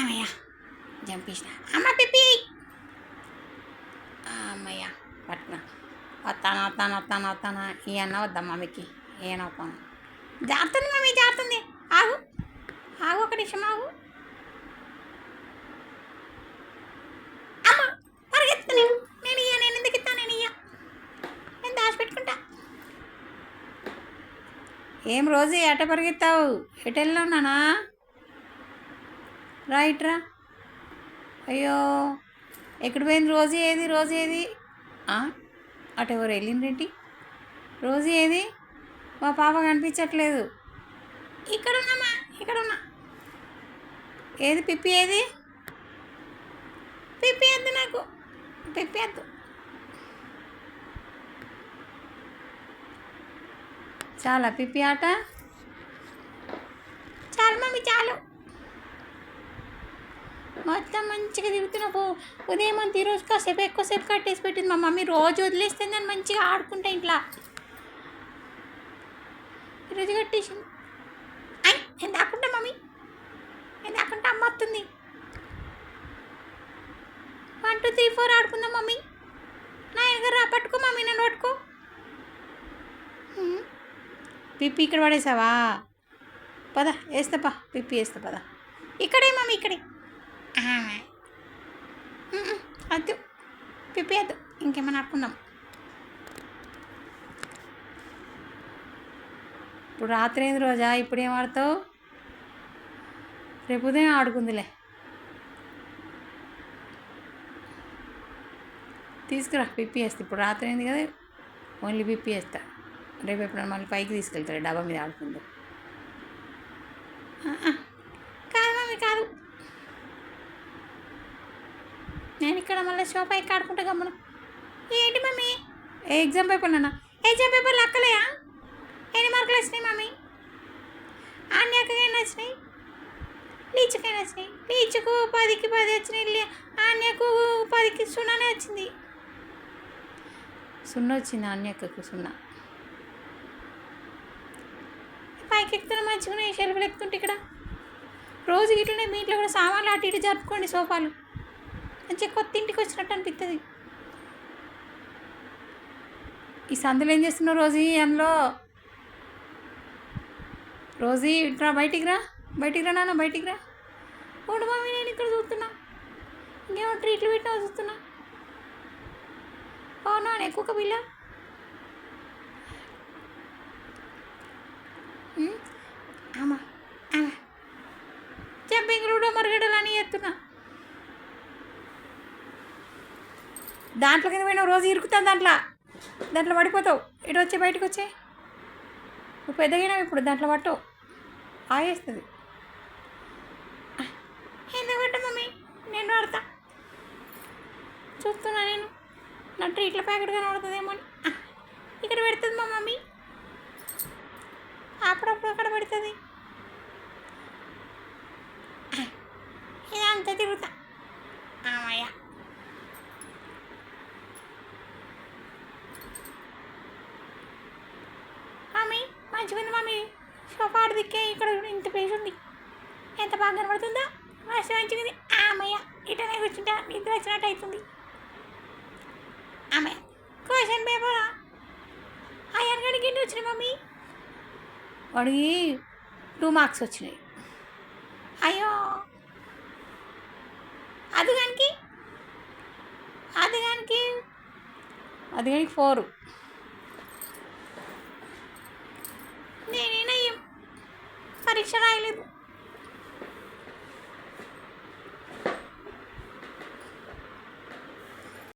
అమ్మయ్య జంపేసిన అమ్మ పిప్పి అమ్మయ్య పట్టుకున్నా వస్తాను ఈయన వద్దాం మమ్మీకి ఏం అవుతాను జారుతుంది మమ్మీ జారుతుంది ఆగు ఆగు ఒక నిమిషం ఆగు అమ్మ పరిగెత్తా నేను ఎందుకు ఇస్తాను నేను దాచిపెట్టుకుంటా ఏం రోజు ఎట పరిగెత్తావు ఎటు వెళ్ళినానా రైట్ రా అయ్యో ఎక్కడ పోయింది రోజు ఏది అటు ఎవరు వెళ్ళిందేంటి రోజు ఏది మా పాప కనిపించట్లేదు ఇక్కడ ఉన్నా ఏది పిప్పి ఏది పిప్పి వద్దు నాకు పిప్పి వద్దు చాలా పిప్పి ఆట చాలు మమ్మీ చాలు మొత్తం మంచిగా తిరుగుతున్నా ఉదయం అంత ఈరోజు కాసేపు ఎక్కువసేపు కట్టేసి పెట్టింది మా మమ్మీ రోజు వదిలేస్తే దాన్ని మంచిగా ఆడుకుంటా ఇంట్లో ఈరోజు కట్టేసింది నేను దాక్కుంటా మమ్మీ నేను దాక్కుంటా అమ్మ వస్తుంది 1 2 3 4 ఆడుకుందాం మమ్మీ నా వెనక రా పట్టుకో మమ్మీ నన్ను పట్టుకో పిప్పి ఇక్కడ పడేసావా పద వేస్తా పిప్పి వేస్తా పద ఇక్కడే మమ్మీ ఇక్కడే వద్దు పిప్పి వద్దు ఇంకేమైనా ఆడుకుందాం ఇప్పుడు రాత్రి అయింది రోజా ఇప్పుడు ఏం ఆడతావు రేపు ఉదయం ఆడుకుందిలే తీసుకురా పిప్పి వేస్తా ఇప్పుడు రాత్రి అయింది కదా ఓన్లీ పిప్పి వేస్తా రేపు ఎప్పుడైనా మళ్ళీ పైకి తీసుకెళ్తారు డబ్బా మీద ఆడుకుందాం కాదు మమ్మీ కాదు నేను ఇక్కడ మళ్ళీ షాప్ ఎక్కి ఆడుకుంటా గమ్మను ఏంటి మమ్మీ ఎగ్జామ్ పేపర్ నాన్న ఎగ్జామ్ పేపర్లు అక్కలేయా ఎన్ని మార్కులు వచ్చినాయి మమ్మీ ఆన్యాకైనా వచ్చినాయి లీచుకైనా వచ్చినాయి లీచుకు 10కి 10 వచ్చినాయి ఆన్యకు 10కి 0 వచ్చింది 0 వచ్చింది ఆన్యకు 0 పైకి ఎక్కుతున్నా మంచిగా షెల్ఫ్లు ఎక్కుతుంటే ఇక్కడ రోజు ఇట్లనే మీ ఇంట్లో కూడా సామాన్లు అటు ఇటు జరుపుకోండి సోఫాలు మంచిగా కొత్త ఇంటికి వచ్చినట్టు అనిపిస్తుంది ఈ సందులో ఏం చేస్తున్నావు రోజు అందులో రోజు ఇట్లా బయటికి రా నాన్న బయటికి రా ఓడు మమ్మీ నేను ఇక్కడ చూస్తున్నా ఇంకేమో ట్రీట్లు పెట్టినా చూస్తున్నా అవునా ఎక్కువ బిల్ల ఆమా జంపింగ్ లూడో మరగడలు అని ఎత్తున్నా దాంట్లో కింద పోయినా రోజు ఇరుకుతాను దాంట్లో పడిపోతావు ఇటు వచ్చే బయటకు వచ్చే నువ్వు పెద్దగా ఇప్పుడు దాంట్లో పట్టవు ఆయేస్తుంది ఎందుకు పట్ట మమ్మీ నేను వాడతా చూస్తున్నా నేను నా ట్రీట్ల ప్యాకెట్ కనబడుతుందేమో అని ఇక్కడ పెడుతుంది మా మమ్మీ అప్పుడప్పుడు అక్కడ పెడుతుంది ఇదంతా తిరుగుతా అమ్మయ్య మమ్మీ మంచిగా ఉంది మమ్మీ సోఫా దిక్కే ఇక్కడ ఇంత ప్లేస్ ఉంది ఎంత బాగా కనబడుతుందా మంచిగా ఉంది అమ్మయ్య ఇటనే కూర్చుంటా నిద్ర వచ్చినట్టు అవుతుంది అమ్మయ్య క్వశ్చన్ పేపరా అయ్యారు గడికి ఎన్ని వచ్చినాయి మమ్మీ వాడికి 2 మార్క్స్ వచ్చినాయి అయ్యో అది కానీ 4 నేనేనయ్యం పరీక్ష రాయలేదు